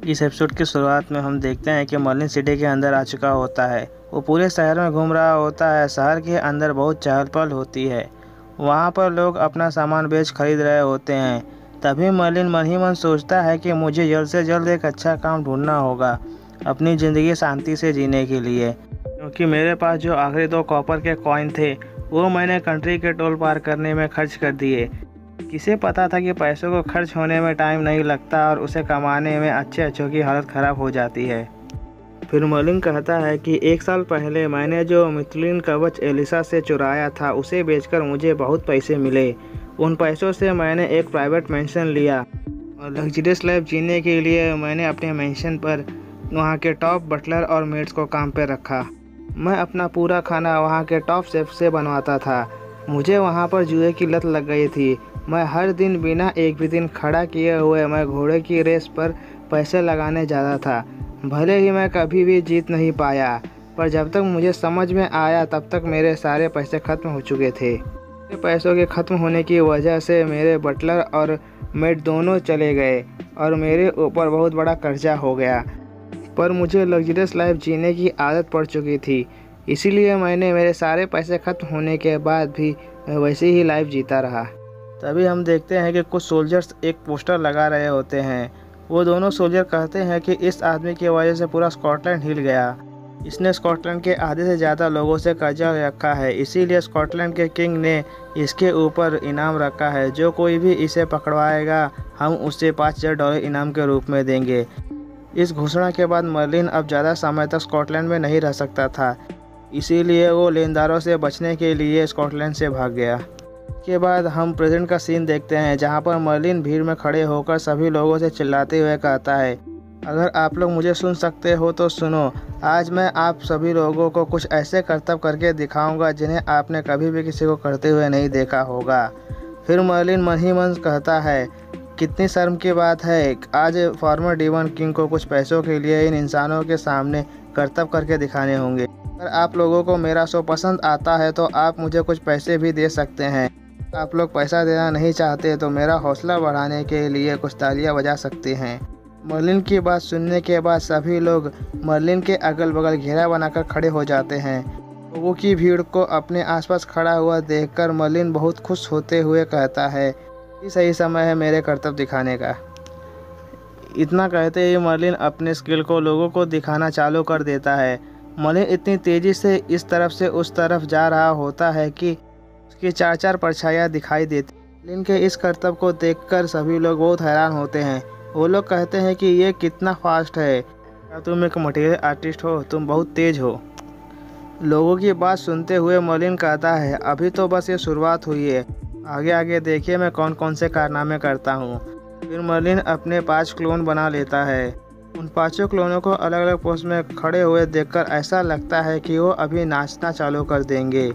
इस एपिसोड की शुरुआत में हम देखते हैं कि मर्लिन सिटी के अंदर आ चुका होता है। वो पूरे शहर में घूम रहा होता है। शहर के अंदर बहुत चहल पहल होती है। वहाँ पर लोग अपना सामान बेच खरीद रहे होते हैं। तभी मर्लिन मन ही मन सोचता है कि मुझे जल्द से जल्द एक अच्छा काम ढूंढना होगा अपनी ज़िंदगी शांति से जीने के लिए, क्योंकि मेरे पास जो आखिरी 2 कॉपर के कॉइन थे वो मैंने कंट्री के टोल पार करने में खर्च कर दिए। किसे पता था कि पैसों को खर्च होने में टाइम नहीं लगता और उसे कमाने में अच्छों की हालत ख़राब हो जाती है। फिर मर्लिन कहता है कि 1 साल पहले मैंने जो मिथलिन कवच एलिसा से चुराया था उसे बेचकर मुझे बहुत पैसे मिले। उन पैसों से मैंने एक प्राइवेट मेंशन लिया और लग्जरियस लाइफ जीने के लिए मैंने अपने मेंशन पर वहाँ के टॉप बटलर और मेड्स को काम पर रखा। मैं अपना पूरा खाना वहाँ के टॉप शेफ से बनवाता था। मुझे वहाँ पर जुए की लत लग गई थी। मैं हर दिन बिना एक भी दिन खड़ा किए हुए मैं घोड़े की रेस पर पैसे लगाने जाता था। भले ही मैं कभी भी जीत नहीं पाया, पर जब तक मुझे समझ में आया तब तक मेरे सारे पैसे ख़त्म हो चुके थे। मेरे पैसों के ख़त्म होने की वजह से मेरे बटलर और मेड दोनों चले गए और मेरे ऊपर बहुत बड़ा कर्जा हो गया। पर मुझे लग्जरियस लाइफ जीने की आदत पड़ चुकी थी, इसीलिए मैंने मेरे सारे पैसे ख़त्म होने के बाद भी मैं वैसे ही लाइफ जीता रहा। तभी हम देखते हैं कि कुछ सोल्जर्स एक पोस्टर लगा रहे होते हैं। वो दोनों सोल्जर कहते हैं कि इस आदमी की वजह से पूरा स्कॉटलैंड हिल गया। इसने स्कॉटलैंड के आधे से ज़्यादा लोगों से कर्जा रखा है, इसीलिए स्कॉटलैंड के किंग ने इसके ऊपर इनाम रखा है। जो कोई भी इसे पकड़वाएगा हम उसे $5000 इनाम के रूप में देंगे। इस घोषणा के बाद मर्लिन अब ज़्यादा समय तक स्कॉटलैंड में नहीं रह सकता था, इसीलिए वो लेनदारों से बचने के लिए स्कॉटलैंड से भाग गया। के बाद हम प्रेजेंट का सीन देखते हैं, जहां पर मर्लिन भीड़ में खड़े होकर सभी लोगों से चिल्लाते हुए कहता है, अगर आप लोग मुझे सुन सकते हो तो सुनो। आज मैं आप सभी लोगों को कुछ ऐसे करतब करके दिखाऊंगा जिन्हें आपने कभी भी किसी को करते हुए नहीं देखा होगा। फिर मर्लिन मन ही मन कहता है, कितनी शर्म की बात है, आज फॉर्मर डेमन किंग को कुछ पैसों के लिए इन इंसानों के सामने करतब करके दिखाने होंगे। अगर आप लोगों को मेरा शो पसंद आता है तो आप मुझे कुछ पैसे भी दे सकते हैं। आप लोग पैसा देना नहीं चाहते तो मेरा हौसला बढ़ाने के लिए कुछ तालियां बजा सकते हैं। मर्लिन की बात सुनने के बाद सभी लोग मर्लिन के अगल बगल घेरा बनाकर खड़े हो जाते हैं। लोगों की भीड़ को अपने आसपास खड़ा हुआ देखकर मर्लिन बहुत खुश होते हुए कहता है, ये सही समय है मेरे कर्तव्य दिखाने का। इतना कहते ही मर्लिन अपने स्किल को लोगों को दिखाना चालू कर देता है। मर्लिन इतनी तेज़ी से इस तरफ से उस तरफ जा रहा होता है कि उसकी 4 परछाइयाँ दिखाई देती। मर्लिन के इस करतब को देखकर सभी लोग बहुत हैरान होते हैं। वो लोग कहते हैं कि ये कितना फास्ट है, क्या तुम एक मटेरियल आर्टिस्ट हो, तुम बहुत तेज़ हो। लोगों की बात सुनते हुए मर्लिन कहता है, अभी तो बस ये शुरुआत हुई है, आगे आगे देखिए मैं कौन कौन से कारनामे करता हूँ। फिर मर्लिन अपने 5 क्लोन बना लेता है। उन 5 क्लोनों को अलग अलग पोज में खड़े हुए देखकर ऐसा लगता है कि वो अभी नाचना चालू कर देंगे।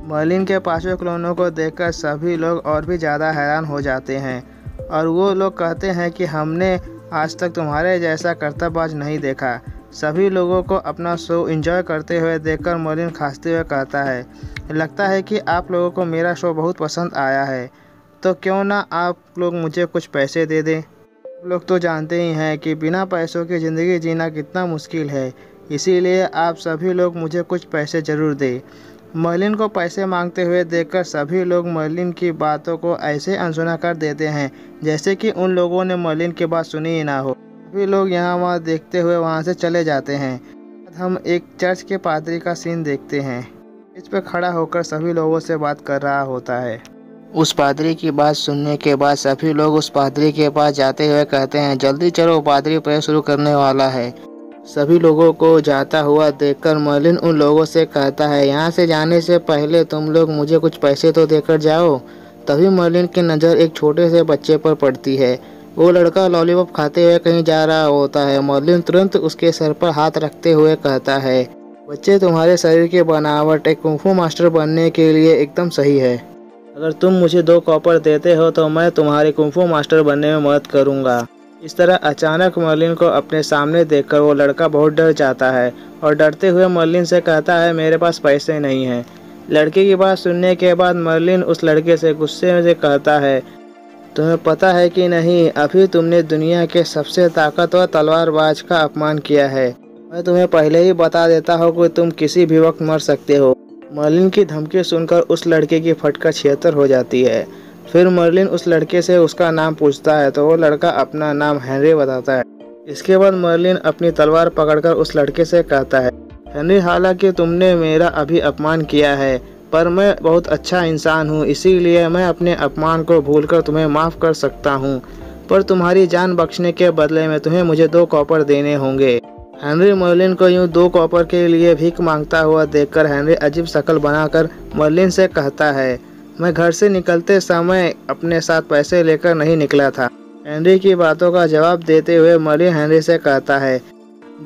मर्लिन के 5 क्लोनों को देखकर सभी लोग और भी ज़्यादा हैरान हो जाते हैं और वो लोग कहते हैं कि हमने आज तक तुम्हारे जैसा कर्तव्यबाज नहीं देखा। सभी लोगों को अपना शो एंजॉय करते हुए देखकर मर्लिन खांसते हुए कहता है, लगता है कि आप लोगों को मेरा शो बहुत पसंद आया है, तो क्यों ना आप लोग मुझे कुछ पैसे दे दें। आप लोग तो जानते ही हैं कि बिना पैसों की ज़िंदगी जीना कितना मुश्किल है, इसीलिए आप सभी लोग मुझे कुछ पैसे ज़रूर दें। मर्लिन को पैसे मांगते हुए देखकर सभी लोग मर्लिन की बातों को ऐसे अनसुना कर देते हैं जैसे कि उन लोगों ने मर्लिन की बात सुनी ही ना हो। सभी लोग यहाँ वहाँ देखते हुए वहाँ से चले जाते हैं। हम एक चर्च के पादरी का सीन देखते हैं। इस पर खड़ा होकर सभी लोगों से बात कर रहा होता है। उस पादरी की बात सुनने के बाद सभी लोग उस पादरी के पास जाते हुए कहते हैं, जल्दी चलो, पादरी प्रेयर शुरू करने वाला है। सभी लोगों को जाता हुआ देखकर मर्लिन उन लोगों से कहता है, यहाँ से जाने से पहले तुम लोग मुझे कुछ पैसे तो देकर जाओ। तभी मर्लिन की नज़र एक छोटे से बच्चे पर पड़ती है। वो लड़का लॉलीपॉप खाते हुए कहीं जा रहा होता है। मर्लिन तुरंत उसके सर पर हाथ रखते हुए कहता है, बच्चे, तुम्हारे शरीर की बनावट एक कुंफू मास्टर बनने के लिए एकदम सही है। अगर तुम मुझे 2 कॉपर देते हो तो मैं तुम्हारे कुंफू मास्टर बनने में मदद करूँगा। इस तरह अचानक मर्लिन को अपने सामने देखकर वो लड़का बहुत डर जाता है और डरते हुए मर्लिन से कहता है, मेरे पास पैसे नहीं हैं। लड़के की बात सुनने के बाद मर्लिन उस लड़के से गुस्से से कहता है, तुम्हें पता है कि नहीं, अभी तुमने दुनिया के सबसे ताकतवर तलवारबाज का अपमान किया है। मैं तुम्हें पहले ही बता देता हूँ कि तुम किसी भी वक्त मर सकते हो। मर्लिन की धमकी सुनकर उस लड़के की फटकार 76 हो जाती है। फिर मर्लिन उस लड़के से उसका नाम पूछता है तो वो लड़का अपना नाम हेनरी बताता है। इसके बाद मर्लिन अपनी तलवार पकड़कर उस लड़के से कहता है, हेनरी, हालांकि तुमने मेरा अभी अपमान किया है, पर मैं बहुत अच्छा इंसान हूँ, इसीलिए मैं अपने अपमान को भूलकर तुम्हें माफ़ कर सकता हूँ। पर तुम्हारी जान बख्शने के बदले में तुम्हें मुझे 2 कॉपर देने होंगे। हेनरी मर्लिन को यूं 2 कॉपर के लिए भीख मांगता हुआ देखकर हेनरी अजीब शक्ल बनाकर मर्लिन से कहता है, मैं घर से निकलते समय अपने साथ पैसे लेकर नहीं निकला था। हेनरी की बातों का जवाब देते हुए मर्लिन हेनरी से कहता है,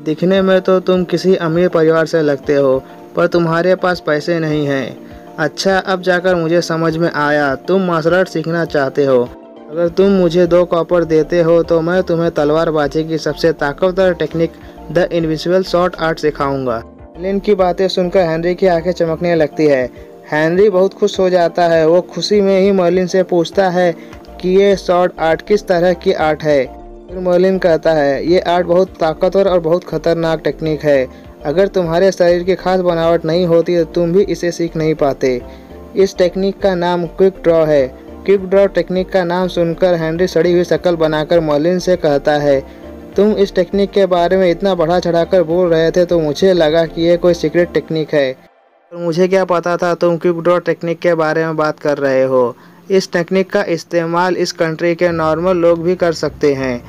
दिखने में तो तुम किसी अमीर परिवार से लगते हो, पर तुम्हारे पास पैसे नहीं हैं। अच्छा, अब जाकर मुझे समझ में आया, तुम मार्शल आर्ट सीखना चाहते हो। अगर तुम मुझे 2 कॉपर देते हो तो मैं तुम्हें तलवारबाजी की सबसे ताकतवर technique the invisible short art सिखाऊंगा। मर्लिन की बातें सुनकर हेनरी की आंखें चमकने लगती है। हेनरी बहुत खुश हो जाता है। वो खुशी में ही मर्लिन से पूछता है कि ये शॉर्ट आर्ट किस तरह की आर्ट है। फिर मर्लिन कहता है, ये आर्ट बहुत ताकतवर और बहुत खतरनाक टेक्निक है। अगर तुम्हारे शरीर की खास बनावट नहीं होती तो तुम भी इसे सीख नहीं पाते। इस टेक्निक का नाम क्विक ड्रॉ है। क्विक ड्रॉ टेक्निक का नाम सुनकर हेनरी सड़ी हुई शक्ल बनाकर मर्लिन से कहता है, तुम इस टेक्निक के बारे में इतना बढ़ा चढ़ाकर बोल रहे थे तो मुझे लगा कि ये कोई सीक्रेट टेक्निक है, और मुझे क्या पता था तुम क्विक ड्रॉ टेक्निक के बारे में बात कर रहे हो। इस टेक्निक का इस्तेमाल इस कंट्री के नॉर्मल लोग भी कर सकते हैं।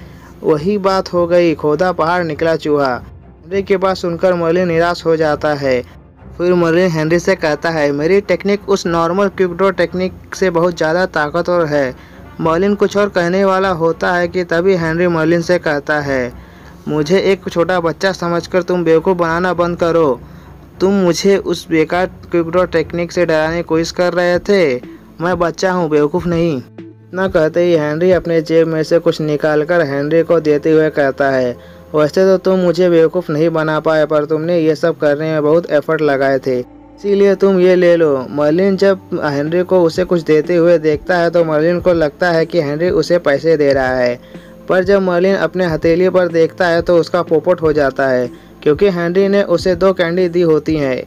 वही बात हो गई, खोदा पहाड़ निकला चूहा। हेनरी की बात सुनकर मर्लिन निराश हो जाता है। फिर मर्लिन हेनरी से कहता है, मेरी टेक्निक उस नॉर्मल क्विक ड्रॉ टेक्निक से बहुत ज़्यादा ताकतवर है। मर्लिन कुछ और कहने वाला होता है कि तभी हेनरी मर्लिन से कहता है, मुझे एक छोटा बच्चा समझकर तुम बेवकूफ़ बनाना बंद करो। तुम मुझे उस बेकार क्विक ड्रॉ टेक्निक से डराने की कोशिश कर रहे थे। मैं बच्चा हूँ, बेवकूफ़ नहीं। इतना कहते ही हेनरी अपने जेब में से कुछ निकालकर हेनरी को देते हुए कहता है, वैसे तो तुम मुझे बेवकूफ़ नहीं बना पाए, पर तुमने ये सब करने में बहुत एफर्ट लगाए थे, इसीलिए तुम ये ले लो। मर्लिन जब हेनरी को उसे कुछ देते हुए देखता है तो मर्लिन को लगता है कि हेनरी उसे पैसे दे रहा है, पर जब मर्लिन अपने हथेली पर देखता है तो उसका पोपट हो जाता है, क्योंकि हेनरी ने उसे 2 कैंडी दी होती हैं।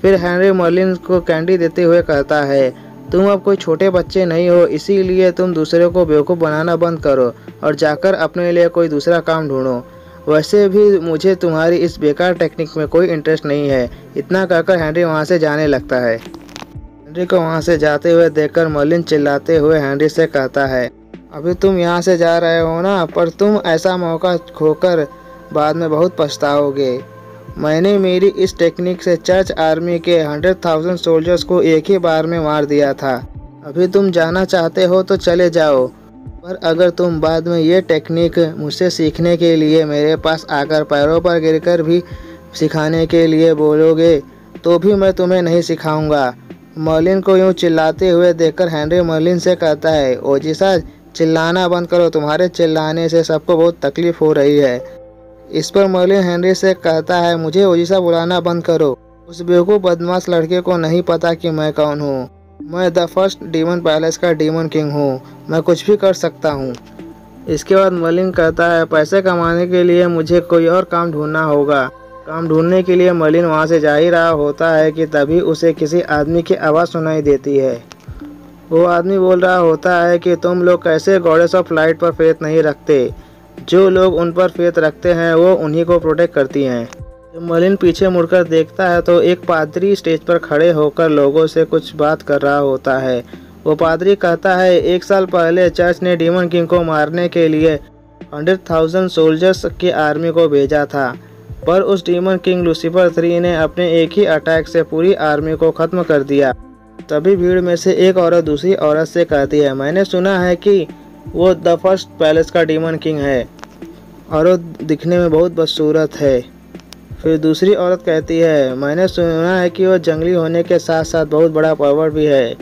फिर हेनरी मर्लिन को कैंडी देते हुए कहता है, तुम अब कोई छोटे बच्चे नहीं हो, इसीलिए तुम दूसरे को बेवकूफ़ बनाना बंद करो और जाकर अपने लिए कोई दूसरा काम ढूंढो। वैसे भी मुझे तुम्हारी इस बेकार टेक्निक में कोई इंटरेस्ट नहीं है। इतना कहकर हेनरी वहाँ से जाने लगता है। हेनरी को वहाँ से जाते हुए देखकर मर्लिन चिल्लाते हुए हेनरी से कहता है, अभी तुम यहाँ से जा रहे हो ना, पर तुम ऐसा मौका खोकर बाद में बहुत पछताओगे। मैंने मेरी इस टेक्निक से चर्च आर्मी के 100,000 सोल्जर्स को एक ही बार में मार दिया था। अभी तुम जाना चाहते हो तो चले जाओ, पर अगर तुम बाद में ये टेक्निक मुझसे सीखने के लिए मेरे पास आकर पैरों पर गिरकर भी सिखाने के लिए बोलोगे तो भी मैं तुम्हें नहीं सिखाऊंगा। मर्लिन को यूं चिल्लाते हुए देखकर हेनरी मर्लिन से कहता है, ओजिसा, चिल्लाना बंद करो, तुम्हारे चिल्लाने से सबको बहुत तकलीफ हो रही है। इस पर मर्लिन हेनरी से कहता है, मुझे ओजिसा बुलाना बंद करो। उस बेवकूफ़ बदमाश लड़के को नहीं पता कि मैं कौन हूँ। मैं द फर्स्ट डीमन पैलेस का डीमन किंग हूँ, मैं कुछ भी कर सकता हूँ। इसके बाद मर्लिन कहता है, पैसे कमाने के लिए मुझे कोई और काम ढूंढना होगा। काम ढूंढने के लिए मर्लिन वहाँ से जा ही रहा होता है कि तभी उसे किसी आदमी की आवाज़ सुनाई देती है। वो आदमी बोल रहा होता है कि तुम लोग कैसे गॉडेस ऑफ लाइट पर फेथ नहीं रखते। जो लोग उन पर फेथ रखते हैं वो उन्हीं को प्रोटेक्ट करती हैं। जब मर्लिन पीछे मुड़कर देखता है तो एक पादरी स्टेज पर खड़े होकर लोगों से कुछ बात कर रहा होता है। वो पादरी कहता है, 1 साल पहले चर्च ने डीमन किंग को मारने के लिए 100,000 सोल्जर्स की आर्मी को भेजा था, पर उस डीमन किंग लूसीफर 3 ने अपने एक ही अटैक से पूरी आर्मी को ख़त्म कर दिया। तभी भीड़ में से एक औरत दूसरी औरत से कहती है, मैंने सुना है कि वो द फर्स्ट पैलेस का डीमन किंग है और वो दिखने में बहुत बदसूरत है। फिर दूसरी औरत कहती है, मैंने सुना है कि वो जंगली होने के साथ साथ बहुत बड़ा पावर भी है।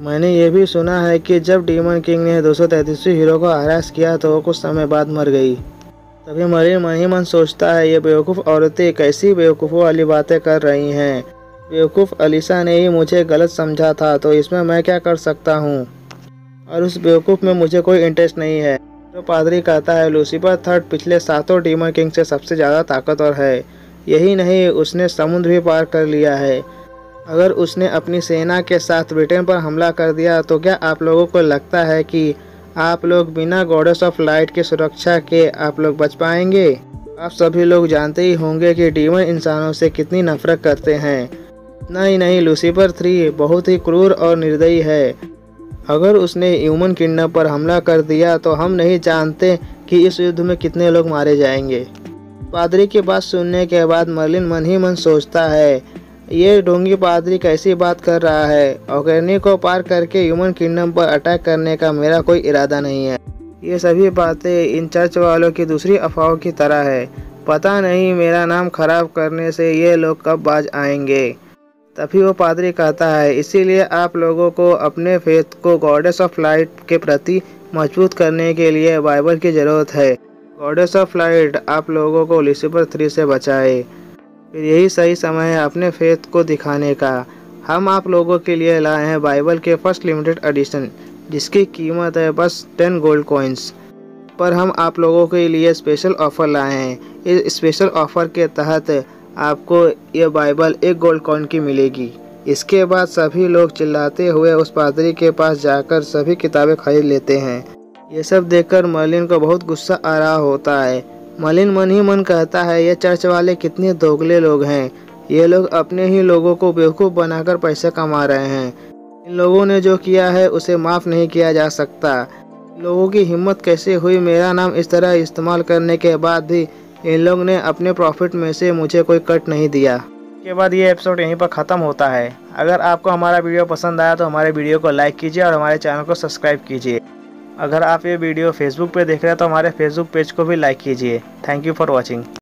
मैंने ये भी सुना है कि जब डीमन किंग ने 233 हीरो को हरास किया तो वो कुछ समय बाद मर गई। तभी मर्लिन मन ही मन सोचता है, ये बेवकूफ़ औरतें कैसी बेवकूफ़ों वाली बातें कर रही हैं। बेवकूफ़ अलीसा ने ही मुझे गलत समझा था, तो इसमें मैं क्या कर सकता हूँ। और उस बेवकूफ़ में मुझे कोई इंटरेस्ट नहीं है। तो पादरी कहता है लूसीफर थर्ड पिछले 7 डीमन किंग से सबसे ज़्यादा ताकतवर है। यही नहीं, उसने समुद्र भी पार कर लिया है। अगर उसने अपनी सेना के साथ ब्रिटेन पर हमला कर दिया तो क्या आप लोगों को लगता है कि आप लोग बिना गॉडेस ऑफ लाइट की सुरक्षा के आप लोग बच पाएंगे? आप सभी लोग जानते ही होंगे कि डीमन इंसानों से कितनी नफरत करते हैं। नहीं, लूसीफर 3 बहुत ही क्रूर और निर्दयी है। अगर उसने ह्यूमन किंगडम पर हमला कर दिया तो हम नहीं जानते कि इस युद्ध में कितने लोग मारे जाएंगे। पादरी की बात सुनने के बाद मर्लिन मन ही मन सोचता है, ये ढोंगी पादरी कैसी बात कर रहा है। ऑर्गेनी को पार करके ह्यूमन किंगडम पर अटैक करने का मेरा कोई इरादा नहीं है। ये सभी बातें इन चर्च वालों की दूसरी अफवाहों की तरह है। पता नहीं मेरा नाम खराब करने से ये लोग कब बाज आएंगे। तभी वो पादरी कहता है, इसीलिए आप लोगों को अपने फेथ को गॉडेस ऑफ लाइट के प्रति मजबूत करने के लिए बाइबल की ज़रूरत है। गॉडेस ऑफ लाइट आप लोगों को लूसीफर 3 से बचाए। फिर यही सही समय है अपने फेथ को दिखाने का। हम आप लोगों के लिए लाए हैं बाइबल के फर्स्ट लिमिटेड एडिशन, जिसकी कीमत है बस 10 गोल्ड कॉइन्स। पर हम आप लोगों के लिए स्पेशल ऑफ़र लाए हैं। इस स्पेशल ऑफ़र के तहत आपको ये बाइबल 1 गोल्ड कॉइन की मिलेगी। इसके बाद सभी लोग चिल्लाते हुए उस पादरी के पास जाकर सभी किताबें खरीद लेते हैं। ये सब देखकर मर्लिन को बहुत गुस्सा आ रहा होता है। मर्लिन मन ही मन कहता है, ये चर्च वाले कितने दोगले लोग हैं। ये लोग अपने ही लोगों को बेवकूफ़ बनाकर पैसे कमा रहे हैं। इन लोगों ने जो किया है उसे माफ़ नहीं किया जा सकता। लोगों की हिम्मत कैसे हुई मेरा नाम इस तरह इस्तेमाल करने के बाद भी इन लोग ने अपने प्रॉफिट में से मुझे कोई कट नहीं दिया। के बाद ये एपिसोड यहीं पर ख़त्म होता है। अगर आपको हमारा वीडियो पसंद आया तो हमारे वीडियो को लाइक कीजिए और हमारे चैनल को सब्सक्राइब कीजिए। अगर आप ये वीडियो फेसबुक पे देख रहे हैं तो हमारे फेसबुक पेज को भी लाइक कीजिए। Thank you for watching.